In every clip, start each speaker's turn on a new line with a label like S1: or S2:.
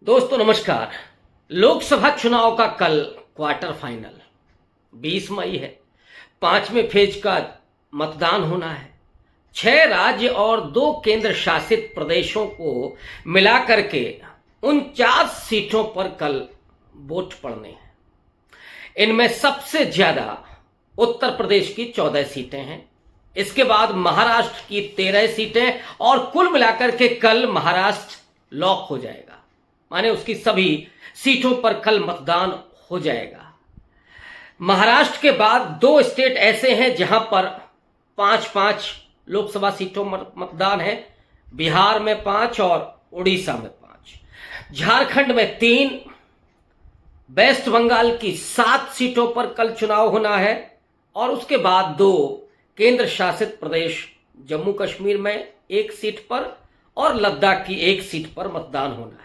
S1: दोस्तों नमस्कार। लोकसभा चुनाव का कल क्वार्टर फाइनल 20 मई है। 5वें फेज का मतदान होना है। 6 राज्य और 2 केंद्र शासित प्रदेशों को मिलाकर के 49 सीटों पर कल वोट पड़ने हैं। इनमें सबसे ज्यादा उत्तर प्रदेश की 14 सीटें हैं। इसके बाद महाराष्ट्र की 13 सीटें और कुल मिलाकर के कल महाराष्ट्र लॉक हो जाएगा, माने उसकी सभी सीटों पर कल मतदान हो जाएगा। महाराष्ट्र के बाद 2 स्टेट ऐसे हैं जहां पर 5-5 लोकसभा सीटों मतदान है। बिहार में 5 और उड़ीसा में 5, झारखंड में 3, वेस्ट बंगाल की 7 सीटों पर कल चुनाव होना है और उसके बाद 2 केंद्र शासित प्रदेश जम्मू कश्मीर में 1 सीट पर और लद्दाख की 1 सीट पर मतदान होना है।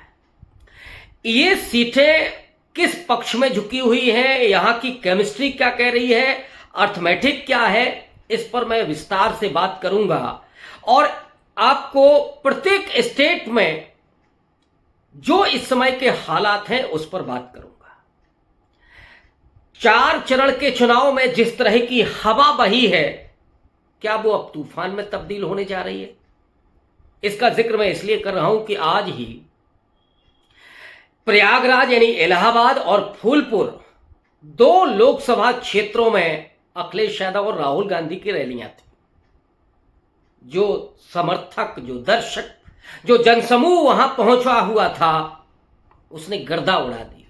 S1: ये सीटें किस पक्ष में झुकी हुई हैं, यहां की केमिस्ट्री क्या कह रही है, अर्थमेटिक क्या है, इस पर मैं विस्तार से बात करूंगा और आपको प्रत्येक स्टेट में जो इस समय के हालात हैं उस पर बात करूंगा। 4 चरण के चुनाव में जिस तरह की हवा बही है, क्या वो अब तूफान में तब्दील होने जा रही है? इसका जिक्र मैं इसलिए कर रहा हूं कि आज ही प्रयागराज यानी इलाहाबाद और फूलपुर 2 लोकसभा क्षेत्रों में अखिलेश यादव और राहुल गांधी की रैलियां थी। जो समर्थक, जो दर्शक, जो जनसमूह वहां पहुंचा हुआ था, उसने गर्दा उड़ा दी।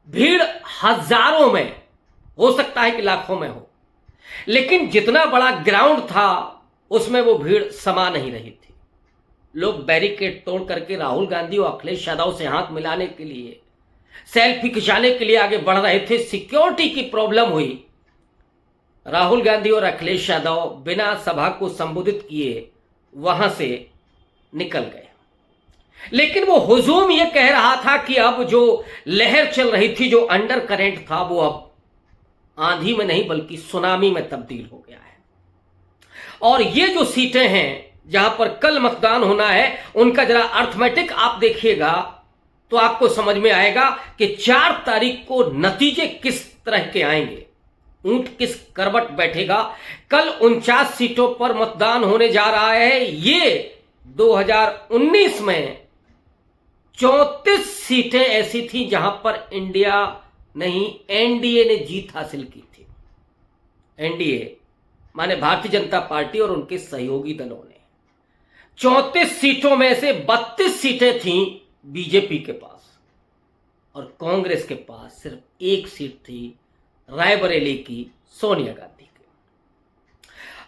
S1: भीड़ हजारों में, हो सकता है कि लाखों में हो, लेकिन जितना बड़ा ग्राउंड था उसमें वो भीड़ समा नहीं रही थी। लोग बैरिकेड तोड़ करके राहुल गांधी और अखिलेश यादव से हाथ मिलाने के लिए, सेल्फी खिंचाने के लिए आगे बढ़ रहे थे। सिक्योरिटी की प्रॉब्लम हुई। राहुल गांधी और अखिलेश यादव बिना सभा को संबोधित किए वहां से निकल गए। लेकिन वो हुजूम ये कह रहा था कि अब जो लहर चल रही थी, जो अंडर करंट था, वो अब आंधी में नहीं बल्कि सुनामी में तब्दील हो गया है। और ये जो सीटें हैं जहां पर कल मतदान होना है, उनका जरा अर्थमेटिक आप देखिएगा तो आपको समझ में आएगा कि 4 तारीख को नतीजे किस तरह के आएंगे, ऊंट किस करवट बैठेगा। कल 49 सीटों पर मतदान होने जा रहा है। ये 2019 में 34 सीटें ऐसी थी जहां पर इंडिया नहीं, एनडीए ने जीत हासिल की थी। एनडीए माने भारतीय जनता पार्टी और उनके सहयोगी दलों ने 34 सीटों में से 32 सीटें थीं बीजेपी के पास और कांग्रेस के पास सिर्फ 1 सीट थी, रायबरेली की सोनिया गांधी की।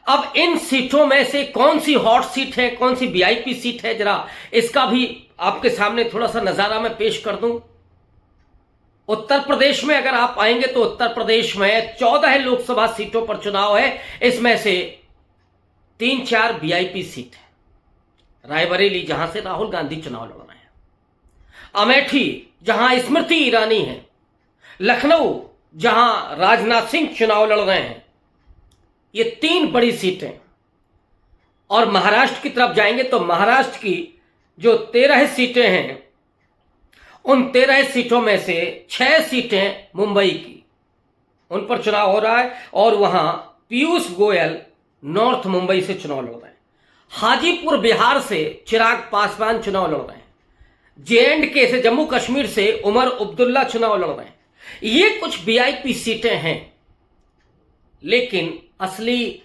S1: अब इन सीटों में से कौन सी हॉट सीट है, कौन सी वीआईपी सीट है, जरा इसका भी आपके सामने थोड़ा सा नजारा मैं पेश कर दूं। उत्तर प्रदेश में अगर आप आएंगे तो उत्तर प्रदेश में 14 लोकसभा सीटों पर चुनाव है। इसमें से 3-4 वीआईपी सीट है। रायबरेली जहां से राहुल गांधी चुनाव लड़ रहे हैं, अमेठी जहां स्मृति ईरानी है, लखनऊ जहां राजनाथ सिंह चुनाव लड़ रहे हैं, ये 3 बड़ी सीटें। और महाराष्ट्र की तरफ जाएंगे तो महाराष्ट्र की जो 13 सीटें हैं, उन 13 सीटों में से 6 सीटें मुंबई की, उन पर चुनाव हो रहा है और वहां पीयूष गोयल नॉर्थ मुंबई से चुनाव लड़ रहे हैं। हाजीपुर बिहार से चिराग पासवान चुनाव लड़ रहे हैं। JNK से, जम्मू कश्मीर से उमर अब्दुल्ला चुनाव लड़ रहे हैं। ये कुछ वीआईपी सीटें हैं, लेकिन असली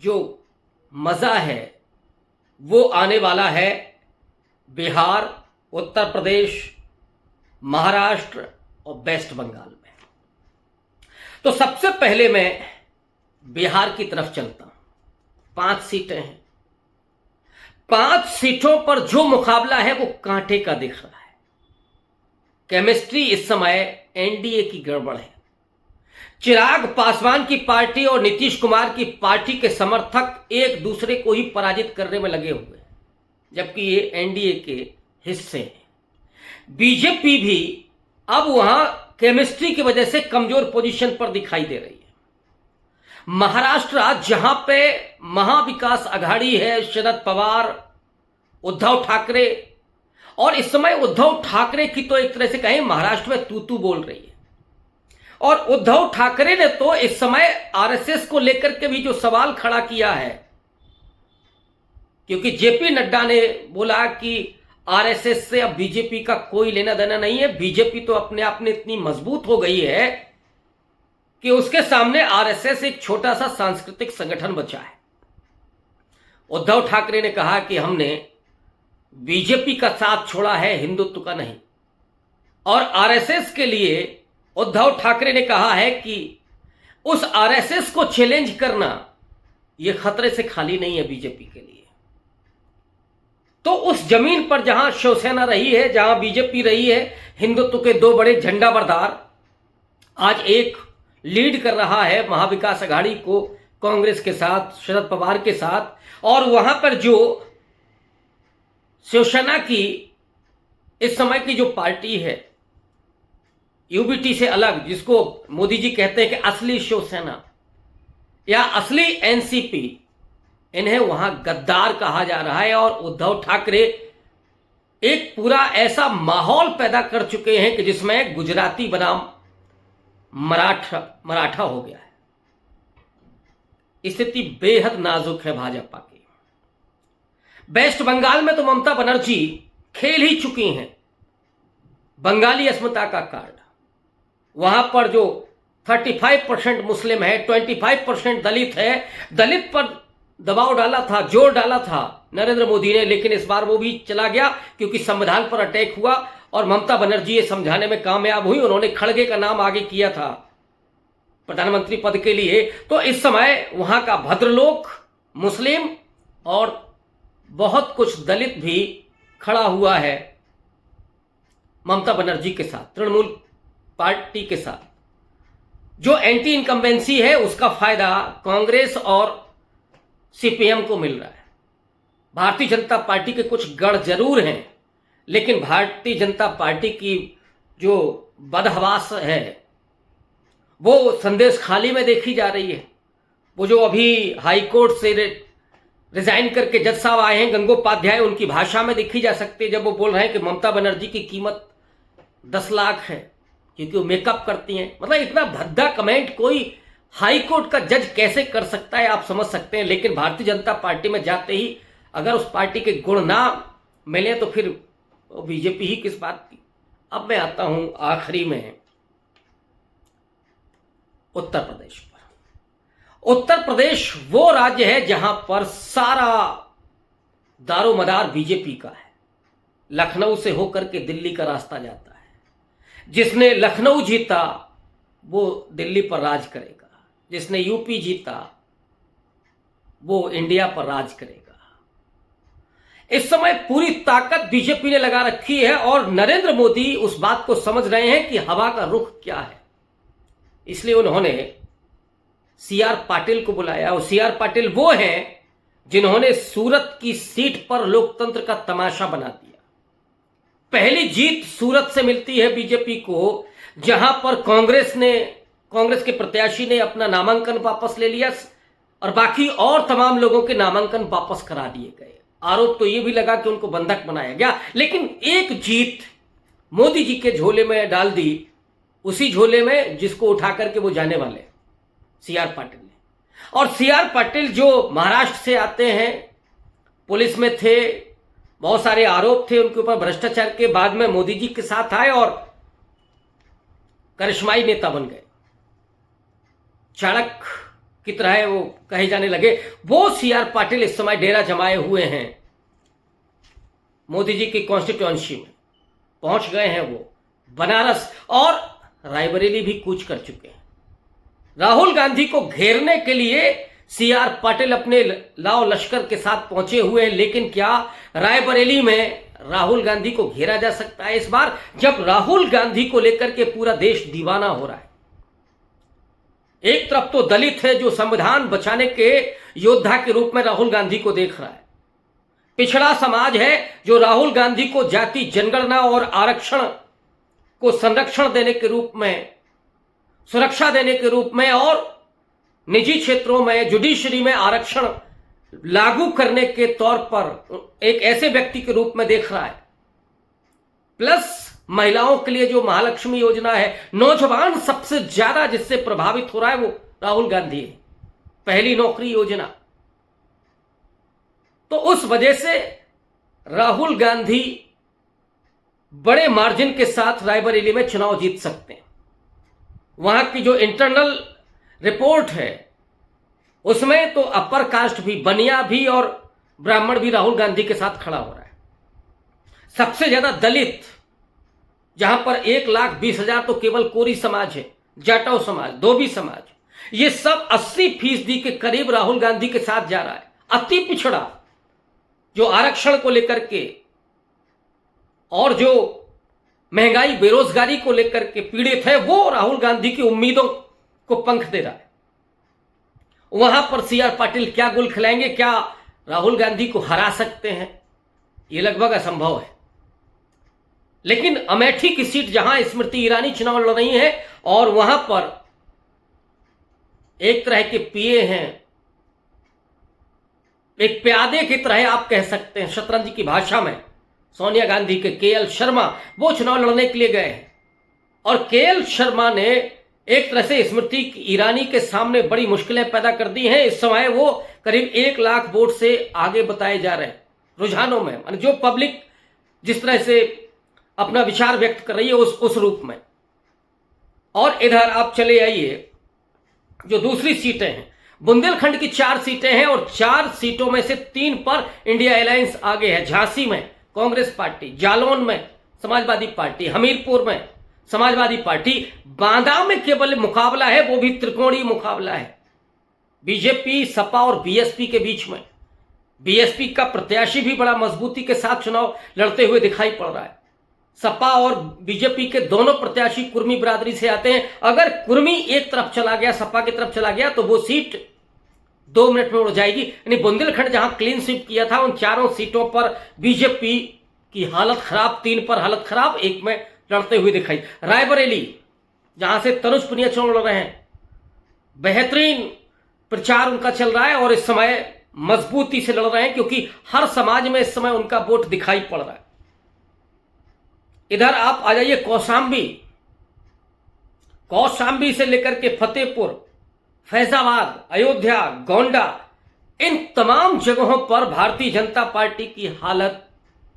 S1: जो मजा है वो आने वाला है बिहार, उत्तर प्रदेश, महाराष्ट्र और वेस्ट बंगाल में। तो सबसे पहले मैं बिहार की तरफ चलता हूं। 5 सीटें हैं। 5 सीटों पर जो मुकाबला है वो कांटे का दिख रहा है। केमिस्ट्री इस समय एनडीए की गड़बड़ है। चिराग पासवान की पार्टी और नीतीश कुमार की पार्टी के समर्थक एक दूसरे को ही पराजित करने में लगे हुए हैं, जबकि ये एनडीए के हिस्से हैं। बीजेपी भी अब वहां केमिस्ट्री की वजह से कमजोर पोजीशन पर दिखाई दे रही है। महाराष्ट्र जहां पे महाविकास आघाड़ी है, शरद पवार, उद्धव ठाकरे और इस समय उद्धव ठाकरे की तो एक तरह से कहें महाराष्ट्र में तू बोल रही है। और उद्धव ठाकरे ने तो इस समय आरएसएस को लेकर के भी जो सवाल खड़ा किया है, क्योंकि जेपी नड्डा ने बोला कि आरएसएस से अब बीजेपी का कोई लेना देना नहीं है, बीजेपी तो अपने आप में इतनी मजबूत हो गई है कि उसके सामने आरएसएस एक छोटा सा सांस्कृतिक संगठन बचा है। उद्धव ठाकरे ने कहा कि हमने बीजेपी का साथ छोड़ा है, हिंदुत्व का नहीं। और आरएसएस के लिए उद्धव ठाकरे ने कहा है कि उस आरएसएस को चैलेंज करना यह खतरे से खाली नहीं है बीजेपी के लिए। तो उस जमीन पर जहां शिवसेना रही है, जहां बीजेपी रही है, हिंदुत्व के दो बड़े झंडा बरदार, आज एक लीड कर रहा है महाविकास अघाड़ी को कांग्रेस के साथ, शरद पवार के साथ, और वहां पर जो शिवसेना की इस समय की जो पार्टी है यूबीटी से अलग, जिसको मोदी जी कहते हैं कि असली शिवसेना या असली एनसीपी, इन्हें वहां गद्दार कहा जा रहा है। और उद्धव ठाकरे एक पूरा ऐसा माहौल पैदा कर चुके हैं कि जिसमें गुजराती बनाम मराठा हो गया है। स्थिति बेहद नाजुक है भाजपा की। वेस्ट बंगाल में तो ममता बनर्जी खेल ही चुकी हैं बंगाली अस्मिता का कार्ड। वहां पर जो 35% मुस्लिम है, 25% दलित है, दलित पर दबाव डाला था, जोर डाला था नरेंद्र मोदी ने, लेकिन इस बार वो भी चला गया क्योंकि संविधान पर अटैक हुआ और ममता बनर्जी ये समझाने में कामयाब हुई। उन्होंने खड़गे का नाम आगे किया था प्रधानमंत्री पद के लिए। तो इस समय वहां का भद्रलोक, मुस्लिम और बहुत कुछ दलित भी खड़ा हुआ है ममता बनर्जी के साथ, तृणमूल पार्टी के साथ। जो एंटी इनकम्बेंसी है उसका फायदा कांग्रेस और सीपीएम को मिल रहा है। भारतीय जनता पार्टी के कुछ गढ़ जरूर हैं, लेकिन भारतीय जनता पार्टी की जो बदहवास है वो संदेश खाली में देखी जा रही है। वो जो अभी हाईकोर्ट से रिजाइन करके जज साहब आए हैं गंगोपाध्याय, उनकी भाषा में देखी जा सकती है जब वो बोल रहे हैं कि ममता बनर्जी की कीमत 10 लाख है क्योंकि वो मेकअप करती हैं। मतलब इतना भद्दा कमेंट कोई हाई कोर्ट का जज कैसे कर सकता है, आप समझ सकते हैं। लेकिन भारतीय जनता पार्टी में जाते ही अगर उस पार्टी के गुण ना मिले तो फिर बीजेपी ही किस बात की। अब मैं आता हूं आखिरी में उत्तर प्रदेश पर। उत्तर प्रदेश वो राज्य है जहां पर सारा दारोमदार बीजेपी का है। लखनऊ से होकर के दिल्ली का रास्ता जाता है। जिसने लखनऊ जीता वो दिल्ली पर राज करेगा, जिसने यूपी जीता वो इंडिया पर राज करेगा। इस समय पूरी ताकत बीजेपी ने लगा रखी है और नरेंद्र मोदी उस बात को समझ रहे हैं कि हवा का रुख क्या है। इसलिए उन्होंने सीआर पाटिल को बुलाया। और सीआर पाटिल वो हैं जिन्होंने सूरत की सीट पर लोकतंत्र का तमाशा बना दिया। पहली जीत सूरत से मिलती है बीजेपी को, जहां पर कांग्रेस के प्रत्याशी ने अपना नामांकन वापस ले लिया और बाकी और तमाम लोगों के नामांकन वापस करा दिए गए। आरोप तो यह भी लगा कि उनको बंधक बनाया गया। लेकिन एक जीत मोदी जी के झोले में डाल दी, उसी झोले में जिसको उठा करके वो जाने वाले सीआर पाटिल ने। और सीआर पाटिल जो महाराष्ट्र से आते हैं, पुलिस में थे, बहुत सारे आरोप थे उनके ऊपर भ्रष्टाचार के, बाद में मोदी जी के साथ आए और करिश्माई नेता बन गए, चाणक्य की तरह वो कहे जाने लगे। वो सीआर पाटिल इस समय डेरा जमाए हुए हैं मोदी जी की कॉन्स्टिट्यूएंसी में, पहुंच गए हैं वो बनारस और रायबरेली भी कूच कर चुके हैं। राहुल गांधी को घेरने के लिए सीआर पाटिल अपने लाव लश्कर के साथ पहुंचे हुए हैं। लेकिन क्या रायबरेली में राहुल गांधी को घेरा जा सकता है इस बार, जब राहुल गांधी को लेकर के पूरा देश दीवाना हो रहा है? एक तरफ तो दलित है जो संविधान बचाने के योद्धा के रूप में राहुल गांधी को देख रहा है, पिछड़ा समाज है जो राहुल गांधी को जाति जनगणना और आरक्षण को संरक्षण देने के रूप में, सुरक्षा देने के रूप में और निजी क्षेत्रों में जुडिशरी में आरक्षण लागू करने के तौर पर एक ऐसे व्यक्ति के रूप में देख रहा है प्लस महिलाओं के लिए जो महालक्ष्मी योजना है, नौजवान सबसे ज्यादा जिससे प्रभावित हो रहा है वो राहुल गांधी है, पहली नौकरी योजना। तो उस वजह से राहुल गांधी बड़े मार्जिन के साथ रायबरेली में चुनाव जीत सकते हैं। वहां की जो इंटरनल रिपोर्ट है उसमें तो अपर कास्ट भी, बनिया भी और ब्राह्मण भी राहुल गांधी के साथ खड़ा हो रहा है। सबसे ज्यादा दलित, जहां पर 1,20,000 तो केवल कोरी समाज है, जाटव समाज, धोबी समाज, ये सब 80% के करीब राहुल गांधी के साथ जा रहा है। अति पिछड़ा जो आरक्षण को लेकर के और जो महंगाई बेरोजगारी को लेकर के पीड़ित है, वो राहुल गांधी की उम्मीदों को पंख दे रहा है। वहां पर सीआर पाटिल क्या गुल खिलाएंगे, क्या राहुल गांधी को हरा सकते हैं, यह लगभग असंभव है। लेकिन अमेठी की सीट जहां स्मृति ईरानी चुनाव लड़ रही है और वहां पर एक तरह के पीए हैं, एक प्यादे की तरह आप कह सकते हैं शतरंज की भाषा में, सोनिया गांधी के केएल शर्मा, वो चुनाव लड़ने के लिए गए हैं। और केएल शर्मा ने एक तरह से स्मृति ईरानी के सामने बड़ी मुश्किलें पैदा कर दी हैं। इस समय वो करीब 1 लाख वोट से आगे बताए जा रहे हैं रुझानों में, माने जो पब्लिक जिस तरह से अपना विचार व्यक्त कर रही है उस रूप में। और इधर आप चले आइए, जो दूसरी सीटें हैं, बुंदेलखंड की 4 सीटें हैं और 4 सीटों में से 3 पर इंडिया अलायंस आगे है। झांसी में कांग्रेस पार्टी, जालौन में समाजवादी पार्टी, हमीरपुर में समाजवादी पार्टी, बांदा में केवल मुकाबला है, वो भी त्रिकोणीय मुकाबला है बीजेपी, सपा और बीएसपी के बीच में। बीएसपी का प्रत्याशी भी बड़ा मजबूती के साथ चुनाव लड़ते हुए दिखाई पड़ रहा है। सपा और बीजेपी के दोनों प्रत्याशी कुर्मी बिरादरी से आते हैं। अगर कुर्मी एक तरफ चला गया, सपा की तरफ चला गया, तो वो सीट 2 मिनट में उड़ जाएगी। यानी बुंदेलखंड जहां क्लीन स्वीप किया था, उन 4 सीटों पर बीजेपी की हालत खराब, 3 पर हालत खराब, 1 में लड़ते हुए दिखाई। रायबरेली जहां से तनुज पुनिया चुनाव लड़ रहे हैं, बेहतरीन प्रचार उनका चल रहा है और इस समय मजबूती से लड़ रहे हैं क्योंकि हर समाज में इस समय उनका वोट दिखाई पड़ रहा है। इधर आप आ जाइए कौशांबी, कौशांबी से लेकर के फतेहपुर, फैजाबाद, अयोध्या, गोंडा, इन तमाम जगहों पर भारतीय जनता पार्टी की हालत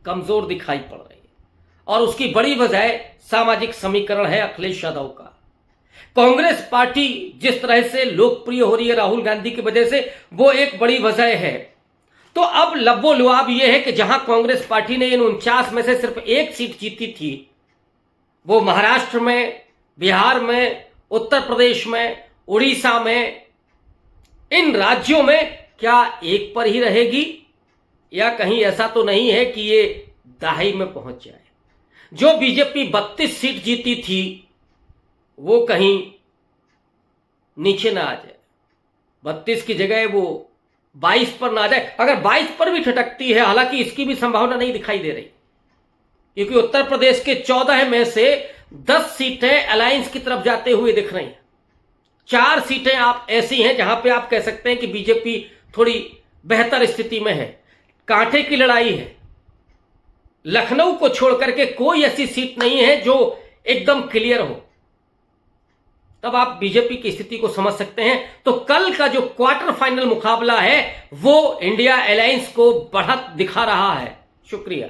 S1: कमजोर दिखाई पड़ रही है और उसकी बड़ी वजह सामाजिक समीकरण है अखिलेश यादव का। कांग्रेस पार्टी जिस तरह से लोकप्रिय हो रही है राहुल गांधी की वजह से, वो एक बड़ी वजह है। तो अब लब्बो लुआब यह है कि जहां कांग्रेस पार्टी ने इन 49 में से सिर्फ 1 सीट जीती थी, वो महाराष्ट्र में, बिहार में, उत्तर प्रदेश में, उड़ीसा में, इन राज्यों में क्या एक पर ही रहेगी या कहीं ऐसा तो नहीं है कि ये दहाई में पहुंच जाए। जो बीजेपी 32 सीट जीती थी वो कहीं नीचे ना आ जाए, 32 की जगह वो 22 पर ना जाए। अगर 22 पर भी ठटकती है, हालांकि इसकी भी संभावना नहीं दिखाई दे रही, क्योंकि उत्तर प्रदेश के 14 में से 10 सीटें अलायंस की तरफ जाते हुए दिख रही हैं। 4 सीटें आप ऐसी हैं जहां पे आप कह सकते हैं कि बीजेपी थोड़ी बेहतर स्थिति में है। कांटे की लड़ाई है। लखनऊ को छोड़ करके कोई ऐसी सीट नहीं है जो एकदम क्लियर हो, तब आप बीजेपी की स्थिति को समझ सकते हैं। तो कल का जो क्वार्टर फाइनल मुकाबला है वो इंडिया अलायंस को बढ़त दिखा रहा है। शुक्रिया।